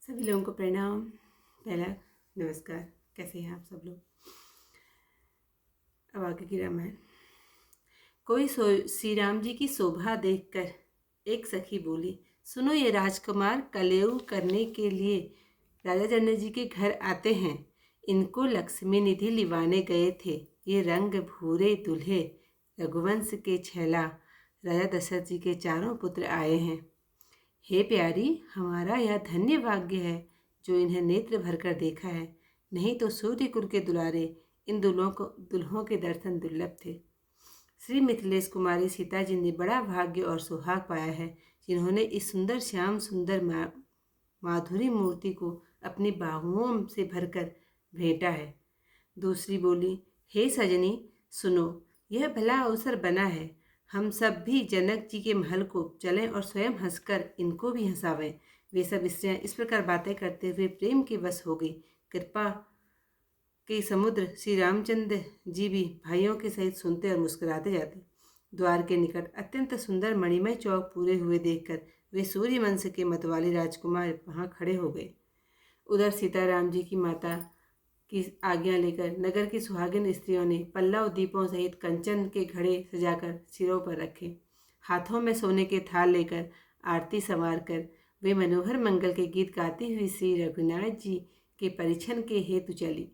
सभी लोगों को प्रणाम। पहला नमस्कार। कैसे हैं आप सब लोग। अब आगे की रामायण। कोई श्री राम जी की शोभा देखकर एक सखी बोली, सुनो ये राजकुमार कलेऊ करने के लिए राजा जनक जी के घर आते हैं। इनको लक्ष्मी निधि लिवाने गए थे। ये रंग भूरे दुल्हे रघुवंश के छैला राजा दशरथ जी के चारों पुत्र आए हैं। हे प्यारी, हमारा यह धन्य भाग्य है जो इन्हें नेत्र भरकर देखा है। नहीं तो सूर्य कुल के दुलारे इन दुल्हों के दर्शन दुर्लभ थे। श्री मिथिलेश कुमारी सीता जी ने बड़ा भाग्य और सुहाग पाया है, जिन्होंने इस सुंदर श्याम सुंदर माधुरी मूर्ति को अपनी बाहुओं से भरकर भेंटा है। दूसरी बोली, हे सजनी सुनो, यह भला अवसर बना है। हम सब भी जनक जी के महल को चलें और स्वयं हंसकर इनको भी हंसावें। वे सब स्त्रियां इस प्रकार बातें करते हुए प्रेम के वश हो गई। कृपा के समुद्र श्री रामचंद्र जी भी भाइयों के सहित सुनते और मुस्कुराते जाते। द्वार के निकट अत्यंत सुंदर मणिमय चौक पूरे हुए देखकर वे सूर्य वंश के मतवाले राजकुमार वहां खड़े हो गए। उधर सीताराम जी की माता की आज्ञा लेकर नगर की सुहागिन स्त्रियों ने पल्लव दीपों सहित कंचन के घड़े सजाकर सिरों पर रखे। हाथों में सोने के थाल लेकर आरती संवार कर वे मनोहर मंगल के गीत गाती हुई श्री रघुनाथ जी के परिछन के हेतु चली।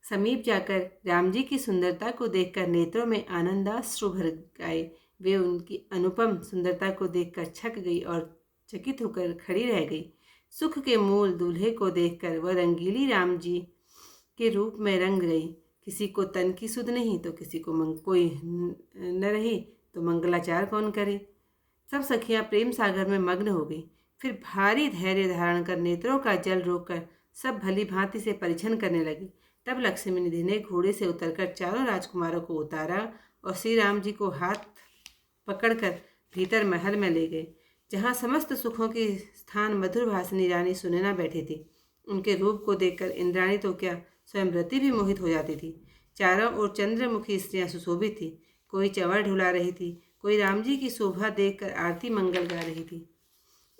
समीप जाकर राम जी की सुंदरता को देखकर नेत्रों में आनंदाश्रु भर आए। वे उनकी अनुपम सुंदरता को देखकर छक गई और चकित होकर खड़ी रह गई। सुख के मूल दूल्हे को देखकर वह रंगीली राम जी के रूप में रंग गई। किसी को तन की सुध नहीं तो किसी को कोई न रही तो मंगलाचार कौन करे। सब सखियां प्रेम सागर में मग्न हो गई। फिर भारी धैर्य धारण कर नेत्रों का जल रोककर सब भली भांति से परिछन करने लगी। तब लक्ष्मी निधि ने घोड़े से उतरकर चारों राजकुमारों को उतारा और श्री राम जी को हाथ पकड़कर भीतर महल में ले गए, जहाँ समस्त सुखों की स्थान मधुर भाषिनी रानी सुनैना बैठी थी। उनके रूप को देखकर इंद्राणी तो क्या स्वयं रति भी मोहित हो जाती थी। चारों ओर चंद्रमुखी स्त्रियां सुशोभित थी। कोई चंवर ढुला रही थी, कोई राम जी की शोभा देखकर आरती मंगल गा रही थी।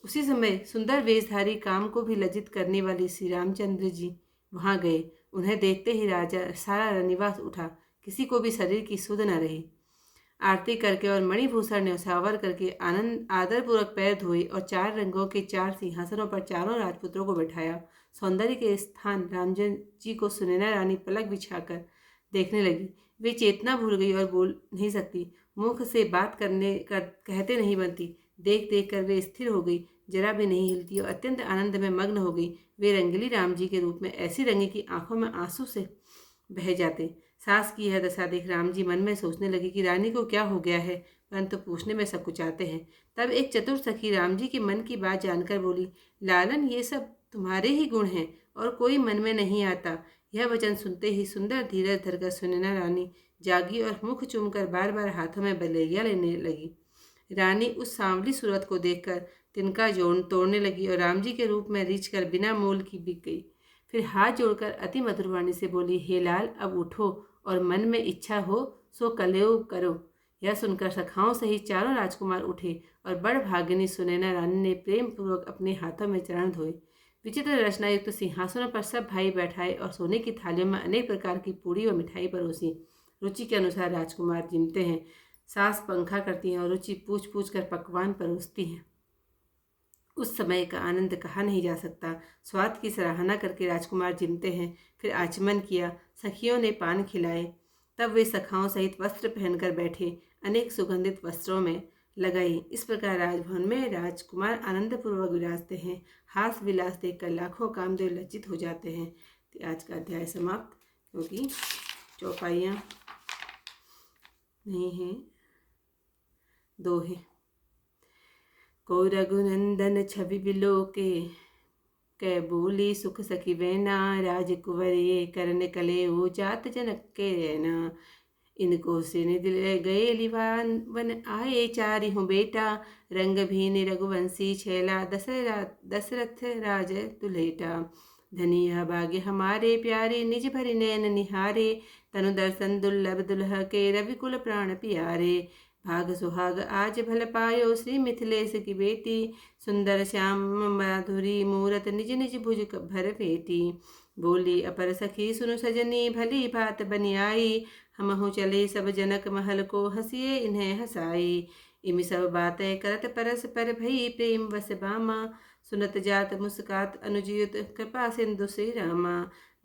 उसी समय सुंदर वेशधारी काम को भी लज्जित करने वाली श्री रामचंद्र जी वहां गए। उन्हें देखते ही राजा सारा रनिवास उठा। किसी को भी शरीर की सुध न रही। आरती करके और मणिभूषण न्यौछावर करके आनंद आदरपूर्वक पैर धोए और 4 रंगों के 4 सिंहासनों पर चारों राजपुत्रों को बैठाया। सौंदर्य के स्थान रामचंद्र जी को सुनैना रानी पलक बिछाकर देखने लगी। वे चेतना भूल गई और बोल नहीं सकती। मुख से बात कहते नहीं बनती। देख देख कर वे स्थिर हो गई, जरा भी नहीं हिलती और अत्यंत आनंद में मग्न हो गई। वे रंगीली राम जी के रूप में ऐसी रंगी कि आंखों में आंसू से बह जाते। सास की यह दशा देख राम जी मन में सोचने लगे कि रानी को क्या हो गया है, परंतु पूछने में संकुचाते हैं। तब एक चतुर सखी राम जी के मन की बात जानकर बोली, लालन, ये सब तुम्हारे ही गुण हैं और कोई मन में नहीं आता। यह वचन सुनते ही सुंदर धीरज धरकर सुनैना रानी जागी और मुख चूमकर बार बार हाथों में बलैया लेने लगी। रानी उस सांवली सूरत को देखकर तिनका जोड़ तोड़ने लगी और राम जी के रूप में रीझ कर बिना मोल की बिक गई। फिर हाथ जोड़कर अति मधुर वाणी से बोली, हे लाल, अब उठो और मन में इच्छा हो सो कलेऊ करो। यह सुनकर सखाओं सहित चारों राजकुमार उठे और बड़ भागिनी सुनैना रानी ने प्रेम पूर्वक अपने हाथों में चरण धोए। विचित्र रचना युक्त सिंहासनों पर सब भाई बैठाए और सोने की थालियों में अनेक प्रकार की पूड़ी और मिठाई परोसी। रुचि के अनुसार राजकुमार जिमते हैं, सास पंखा करती हैं और रुचि पूछ पूछ कर पकवान परोसती हैं। उस समय का आनंद कहा नहीं जा सकता। स्वाद की सराहना करके राजकुमार जिमते हैं। फिर आचमन किया, सखियों ने पान खिलाए। तब वे सखाओं सहित वस्त्र पहनकर बैठे, अनेक सुगंधित वस्त्रों में लगाई। इस प्रकार राजभवन में राजकुमार आनंदपूर्वक विराजते हैं। हास विलास देखकर लाखों कामदेव लज्जित हो जाते हैं। तो आज का अध्याय समाप्त, क्योंकि चौपाइयाँ नहीं हैं, 2 हैं। को रघुनंदन छवि बिलोके, कै बोली सुख सखी वैना, राजकुंवर ये करन कले ओ जात जनक के रहना। इनको से दिल गए लिवान वन आए, चारि हूँ बेटा, रंग भीन रघुवंशी छैला, दशरथ राज दुलेटा। धनिया भाग्य हमारे प्यारे, निज भरि नयन निहारे, तनु दर्शन दुर्लभ दुल्ह के, रवि कुल प्राण प्यारे। भाग सुहाग आज भल पायो, श्री मिथिलेश की बेटी। सुंदर श्याम माधुरी मूरत, निज निज भुज भर पेटी। बोली अपर सखी सुनु सजनी, भली बात बनी आई। हमहु चले सब जनक महल को, हंसिए इन्हें हंसाई। इमि सब बातें करत परस पर, भई प्रेम वस बामा। सुनत जात मुस्कात अनुजित, कृपा सिंधु श्री रामा।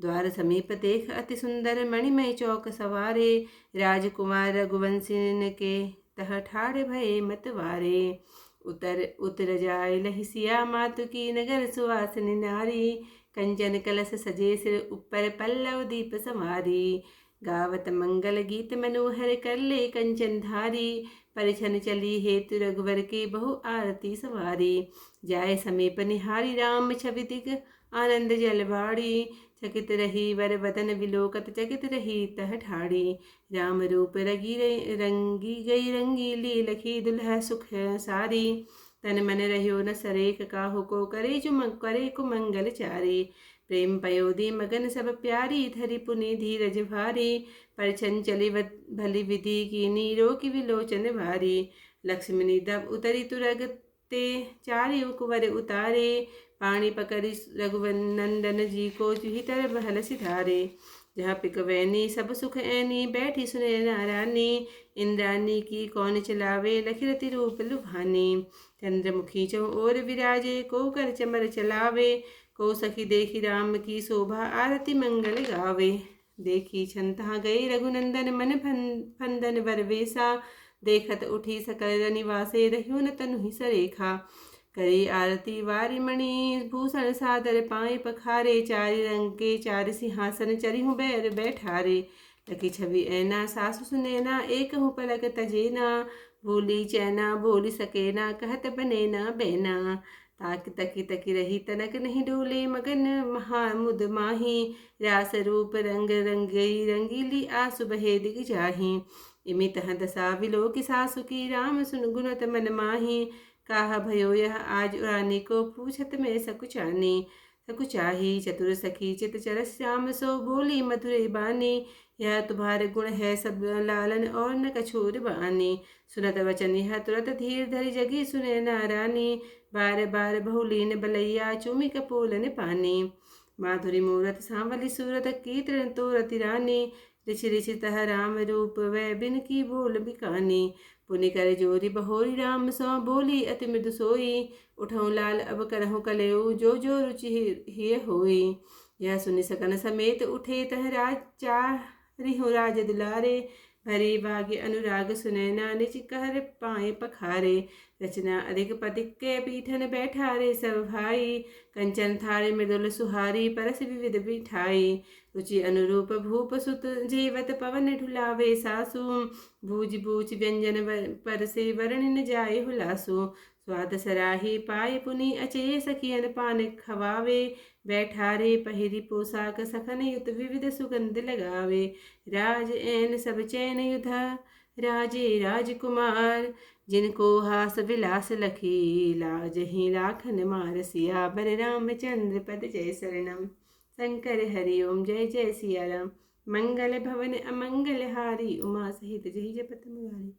द्वार समीप देख अति सुंदर, मणिमय चौक सवारे। राजकुमार रघुवंशी के, तह ठाड़ भये मतवारे। उतर उतर जाय लहि सिया, मातु की नगर सुवासिनी नारी। कंचन कलश सजे सिर ऊपर, पल्लव दीप समारी। गावत मंगल गीत मनोहर, कर ले कंचन धारी। परिछन चली हेतु रघुवर के, बहु आरती सवारी। जाय समीप निहारी, राम छवि दिग आनंद जलवाड़ी। चकित रही वर बदन विलोकत, चकित रही तह ठाड़ी। राम रूप रंगी गई रंगीली, लखी दुल्हा सुख सारी। तन मन रहियो न सरेख, काहू को करे करे कुमंगल चारी। प्रेम पयोदी मगन सब प्यारी, धरि पुनि धीरज भारी। परछन चली भली विधि कीनी, रोकी विलोचन भारी। लक्ष्मणी दब उतरी तुरग ते, चारि कुंवर उतारे। पानी पकड़ी रघुनंदन जी को, भीतर बहल सिधारे। जहाँ पिकवैनी सब सुख ऐनी, बैठी सुने नारानी। इंद्रानी की कौन चलावे, लखिरति रूप लुभानी। चंद्रमुखी चौ ओर विराजे, को कर चमर चलावे। को सखी देखी राम की शोभा, आरती मंगल गावे। देखी छंता गए रघुनंदन, मन फंदन वर वेसा। देखत उठी सकल निवासे, रहियो न तनु ही सरेखा। करी आरती वारी मणि, भूषण सादर पाए पखारे। चारि रंग के चार सिंहासन, चरिहु बैर बैठारे। लखी छवि ऐना सासु सुनैना, एक हूँ पलक तजेना। भूली चैना बोली सकेना, कहत बनेना बैना। ताक तकी तकी रही तनक नहीं डोले, मगन महामुद माही। रास रूप रंग रंगई रंगीली, आसु बहे दिग जाही। इमि तह दशा विलोक सासु की, राम सुन गुणत मन माही। काहा भयो यह आज रानी को, पूछत में सकुचानी। सकुचाही चतुर सखी चित चरस, श्याम सो बोली मधुर बानी। यह तुम्हारे गुण है सब लालन, और न कछूर बानी। सुनत वचन यह तुरत धीर धरि, जगी सुने नारानी। बार बार बहुलीन बलैया, चूमी कपोलन पानी। माधुरी मूरत सांवली सूरत, की तृण तोरति रानी। ऋषि ऋषि तह राम रूप, वै बिन की बोल बिकानी। पुनि कर जोरी बहोरी, राम सौ बोली अति मृदु सोई। उठऊँ लाल अब करहु कलेऊ, जो जो रुचि हिय होई। यह सुनि सकन समेत उठे, तह राज चारिहु राज दुलारे। भरी भाग्य अनुराग सुनैना, निज कहर पाए पखारे। रचना अधिक पथिक के, पीठन बैठारे सब भाई। कंचन थारे मृदुल सुहारी, परस विविध बिठाई। रुचि अनुरूप भूप सुत, जेवत पवन ढुलावे सासु। बूझ बूझ व्यंजन परसे, वरण न जाए हुलासु। स्वाद सराही पाए पुनि, अचेय सखियन पान खवावे। बैठारे पहिरी पोशाक, सखन युत विविध सुगंध लगावे। राज ऐन सब चैन युधा, राजे राजकुमार। जिनको हास विलास लखी, लाज ही लाखन मार। सियावर रामचंद्र पद जय शरणम। शंकर हरि ओम जय जय सिया राम। मंगल भवन अमंगल हारी, उमा सहित जय जपत मुरारी।